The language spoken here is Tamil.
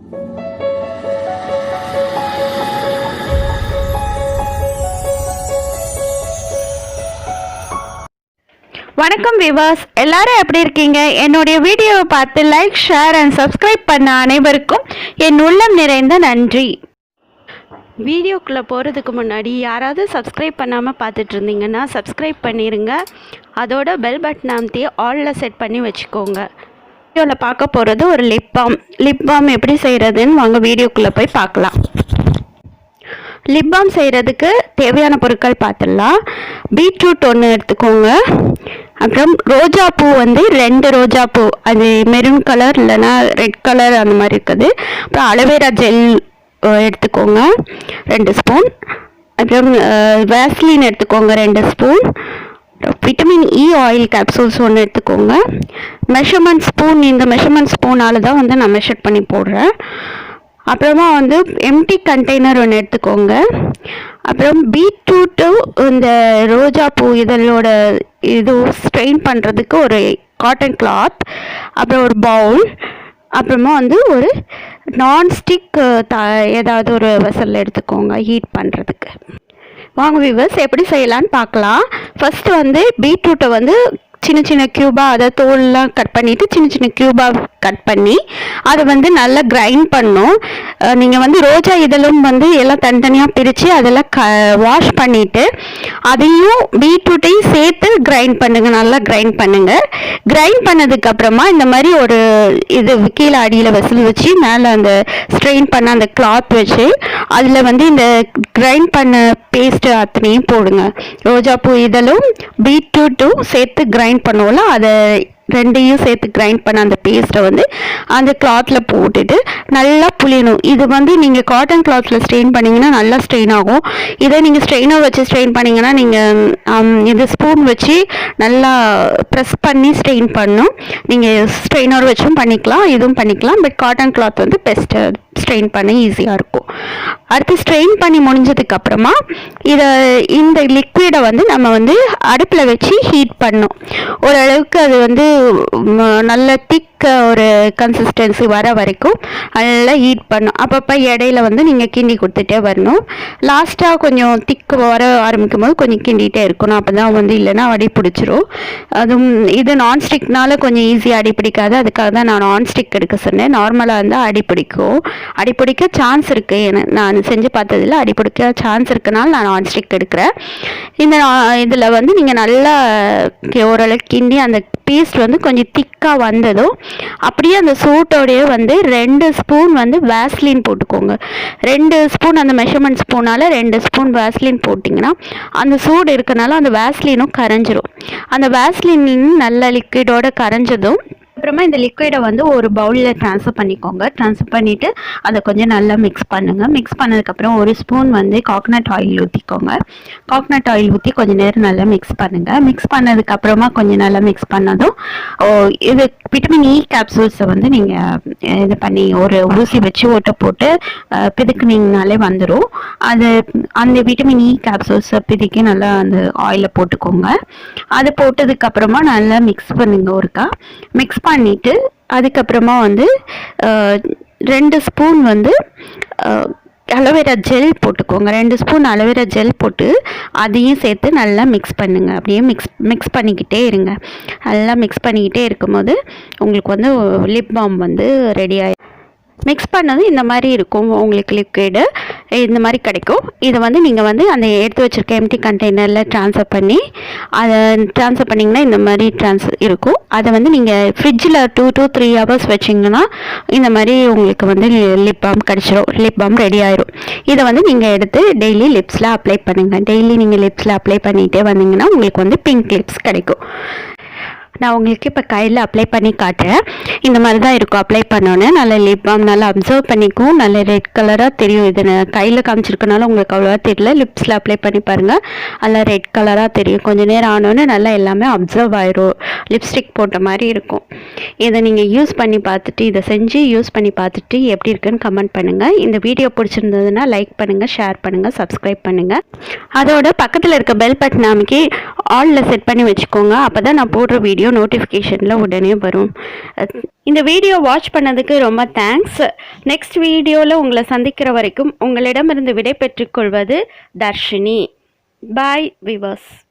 வணக்கம் வியூவர்ஸ், எல்லாரும் எப்படி இருக்கீங்க? என்னுடைய வீடியோவை பார்த்து லைக், ஷேர் அண்ட் சப்ஸ்கிரைப் பண்ண அனைவருக்கும் என் உள்ளம் நிறைந்த நன்றி. வீடியோக்குள்ளே போகிறதுக்கு முன்னாடி யாராவது சப்ஸ்கிரைப் பண்ணாமல் பார்த்துட்டு இருந்தீங்கன்னா சப்ஸ்கிரைப் பண்ணிடுங்க. அதோட பெல் பட்டன் அமைத்தி ஆலில் செட் பண்ணி வச்சுக்கோங்க. வீடியோவில் பார்க்க போகிறது ஒரு லிப் பாம் எப்படி செய்கிறதுன்னு வாங்க வீடியோக்குள்ளே போய் பார்க்கலாம். லிப் பாம் செய்கிறதுக்கு தேவையான பொருட்கள் பார்த்துடலாம். பீட்ரூட் 1 எடுத்துக்கோங்க. அப்புறம் ரோஜா பூ 2 ரோஜா பூ, அது மெரூன் கலர் இல்லைன்னா ரெட் கலர் அந்த மாதிரி இருக்குது. அப்புறம் அலோவேரா ஜெல் எடுத்துக்கோங்க 2 ஸ்பூன். அப்புறம் வேஸ்லின் எடுத்துக்கோங்க 2 spoon. Vitamin E oil capsules 1 எடுத்துக்கோங்க. மெஷர்மெண்ட் ஸ்பூன், இந்த மெஷர்மெண்ட் ஸ்பூனால் தான் நான் மெஷர் பண்ணி போடுறேன். அப்புறமா எம்டி கண்டெய்னர் 1 எடுத்துக்கோங்க. அப்புறம் பீட்ரூட்டு இந்த ரோஜா பூ இதழோட இது ஸ்ட்ரெயின் பண்ணுறதுக்கு ஒரு காட்டன் கிளாத், அப்புறம் ஒரு பவுல், அப்புறமா ஒரு நான்ஸ்டிக் ஏதாவது ஒரு வெசல் எடுத்துக்கோங்க ஹீட் பண்ணுறதுக்கு. வாங்க வியூவர்ஸ், எப்படி செய்யலான்னு பார்க்கலாம். ஃபஸ்ட்டு பீட்ரூட்டை சின்ன சின்ன க்யூபாக, அதை தோல்லாம் கட் பண்ணிவிட்டு சின்ன சின்ன க்யூபாக கட் பண்ணி அதை நல்லா கிரைண்ட் பண்ணணும். நீங்கள் ரோஜா இதழும் எல்லாம் தனித்தனியாக பிரித்து அதெல்லாம் வாஷ் பண்ணிவிட்டு அதையும் பீட்ரூட்டையும் சேர்த்து கிரைண்ட் பண்ணுங்கள். நல்லா கிரைண்ட் பண்ணுங்கள். கிரைண்ட் பண்ணதுக்கப்புறமா இந்த மாதிரி ஒரு இது கீழே அடியில் வெசல் வச்சு மேலே அந்த ஸ்ட்ரெயின் பண்ண அந்த கிளாத் வச்சு அதில் இந்த கிரைண்ட் பண்ண பேஸ்ட்டு அத்தனையும் போடுங்க. ரோஜா பூ இதழும் பீட்ரூட்டும் சேர்த்து கிரைண்ட் பண்ணுவோம்ல, அதை 2ஐயும் சேர்த்து கிரைண்ட் பண்ண அந்த பேஸ்ட்டை அந்த கிளாத்தில் போட்டுட்டு நல்லா புளியணும். இது நீங்கள் காட்டன் கிளாத்தில் ஸ்ட்ரெயின் பண்ணிங்கன்னா நல்லா ஸ்ட்ரெயின் ஆகும். இதை நீங்கள் ஸ்ட்ரெயினர் வச்சு ஸ்ட்ரெயின் பண்ணிங்கன்னா நீங்கள் இது ஸ்பூன் வச்சு நல்லா ப்ரெஸ் பண்ணி ஸ்ட்ரெயின் பண்ணணும். நீங்கள் ஸ்ட்ரெயினர் வச்சும் பண்ணிக்கலாம், இதுவும் பண்ணிக்கலாம். But cotton cloth best, strain பண்ண ஈஸியாக இருக்கும். அடுத்து ஸ்ட்ரெயின் பண்ணி முடிஞ்சதுக்கப்புறமா இந்த லிக்விடை நம்ம அடுப்பில் வச்சு ஹீட் பண்ணணும். ஓரளவுக்கு அது நல்ல திக் ஒரு கன்சிஸ்டன்சி வர வரைக்கும் நல்லா ஹீட் பண்ணும். அப்பப்போ இடையில நீங்கள் கிண்டி கொடுத்துட்டே வரணும். லாஸ்ட்டாக கொஞ்சம் திக் வர ஆரம்பிக்கும் போது கொஞ்சம் கிண்டிகிட்டே இருக்கணும். அப்போ தான் இல்லைன்னா அடி பிடிச்சிரும். அதுவும் இது நான்ஸ்டிக்னால கொஞ்சம் ஈஸியாக அடி பிடிக்காது. அதுக்காக தான் நான் நான்ஸ்டிக் எடுக்க சொன்னேன். நார்மலாக இருந்தால் அடி பிடிக்கும், அடி பிடிக்க சான்ஸ் இருக்குது. நான் செஞ்சு பார்த்ததில் அடி பிடிக்க சான்ஸ் இருக்குனால நான் நான்ஸ்டிக் எடுக்கிறேன். இதில் நீங்கள் நல்லா ஓரளவுக்கு கிண்டி அந்த பேஸ்ட் கொஞ்சம் திக்காக வந்ததும் அப்படியே அந்த சூட்டோடையே 2 ஸ்பூன் வேஸ்லின் போட்டுக்கோங்க. 2 ஸ்பூன் அந்த மெஷர்மெண்ட் ஸ்பூனால் 2 ஸ்பூன் வேஸ்லின் போட்டிங்கன்னா அந்த சூடு இருக்கனால அந்த வேஸ்லினும் கரைஞ்சிரும். அந்த வேஸ்லின் நல்ல லிக்விடோட கரைஞ்சதும் அப்புறமா இந்த லிக்விடை ஒரு பவுலில் ட்ரான்ஸ்ஃபர் பண்ணிக்கோங்க. ட்ரான்ஸ்ஃபர் பண்ணிவிட்டு அதை கொஞ்சம் நல்லா மிக்ஸ் பண்ணுங்கள். மிக்ஸ் பண்ணதுக்கப்புறம் 1 ஸ்பூன் காக்னட் ஆயில் ஊற்றிக்கோங்க. காக்னட் ஆயில் ஊற்றி கொஞ்சம் நேரம் நல்லா மிக்ஸ் பண்ணுங்கள். மிக்ஸ் பண்ணதுக்கப்புறமா கொஞ்சம் நல்லா மிக்ஸ் பண்ணதும் இது விட்டமின் இ கேப்சூல்ஸை நீங்கள் இது பண்ணி ஒரு ஊசி வச்சு ஓட்ட போட்டு பிதுக்குனீங்கனாலே வந்துடும். அந்த விட்டமின் இ கேப்சூல்ஸை பிதுக்கி நல்லா அந்த ஆயிலில் போட்டுக்கோங்க. அது போட்டதுக்கப்புறமா நல்லா மிக்ஸ் பண்ணுங்க. ஒருக்கா மிக்ஸ் பண்ணிவிட்டு அதுக்கப்புறமா 2 ஸ்பூன் அலோவேரா ஜெல் போட்டுக்கோங்க. 2 ஸ்பூன் அலோவேரா ஜெல் போட்டு அதையும் சேர்த்து நல்லா மிக்ஸ் பண்ணுங்கள். அப்படியே மிக்ஸ் பண்ணிக்கிட்டே இருங்க. நல்லா மிக்ஸ் பண்ணிக்கிட்டே இருக்கும்போது உங்களுக்கு லிப் பாம் ரெடி ஆகிடும். மிக்ஸ் பண்ணது இந்த மாதிரி இருக்கும். உங்களுக்கு லிக்விடு இந்த மாதிரி கிடைக்கும். இதை நீங்கள் அந்த எடுத்து வச்சுருக்க எம்டி கண்டெய்னரில் ட்ரான்ஸ்ஃபர் பண்ணி அதை ட்ரான்ஸ்ஃபர் பண்ணிங்கன்னா இந்த மாதிரி இருக்கும். அதை நீங்கள் ஃப்ரிட்ஜில் 2 to 3 hours வச்சிங்கன்னா இந்த மாதிரி உங்களுக்கு லிப் பாம் கிடச்சிரும். லிப் பாம் ரெடி ஆயிரும். இதை நீங்கள் எடுத்து டெய்லி லிப்ஸில் அப்ளை பண்ணுங்கள். டெய்லி நீங்கள் லிப்ஸில் அப்ளை பண்ணிகிட்டே வந்தீங்கன்னா உங்களுக்கு பிங்க் லிப்ஸ் கிடைக்கும். நான் உங்களுக்கு இப்போ கையில் அப்ளை பண்ணி காட்டுறேன். இந்த மாதிரி தான் இருக்கும் அப்ளை பண்ணோன்னே. நல்ல லிப் பாம் நல்லா அப்சர்வ் பண்ணிக்கும். நல்ல ரெட் கலராக தெரியும். இது கையில் காமிச்சிருக்கனால உங்களுக்கு அவ்வளோவா தெரியல. லிப்ஸில் அப்ளை பண்ணி பாருங்கள், நல்லா ரெட் கலராக தெரியும். கொஞ்சம் நேரம் ஆனோன்னே நல்லா எல்லாமே அப்சர்வ் ஆயிரும். லிப்ஸ்டிக் போட்ட மாதிரி இருக்கும். இதை நீங்கள் யூஸ் பண்ணி பார்த்துட்டு, இதை செஞ்சு யூஸ் பண்ணி பார்த்துட்டு எப்படி இருக்குன்னு கமெண்ட் பண்ணுங்கள். இந்த வீடியோ பிடிச்சிருந்ததுன்னா லைக் பண்ணுங்கள், ஷேர் பண்ணுங்கள், சப்ஸ்கிரைப் பண்ணுங்கள். அதோட பக்கத்தில் இருக்க பெல் பட்டன் அமைக்கி ஆலில் செட் பண்ணி வச்சுக்கோங்க. அப்போ தான் நான் போடுற வீடியோ வீடியோ நோட்டிஃபிகேஷனில் உடனே வரும். இந்த வீடியோ வாட்ச் பண்ணதுக்கு ரொம்ப தேங்க்ஸ். நெக்ஸ்ட் வீடியோவில் உங்களை சந்திக்கிற வரைக்கும் உங்களிடமிருந்து விடை பெற்றுக்கொள்வது தர்ஷினி. பாய் விவர்ஸ்.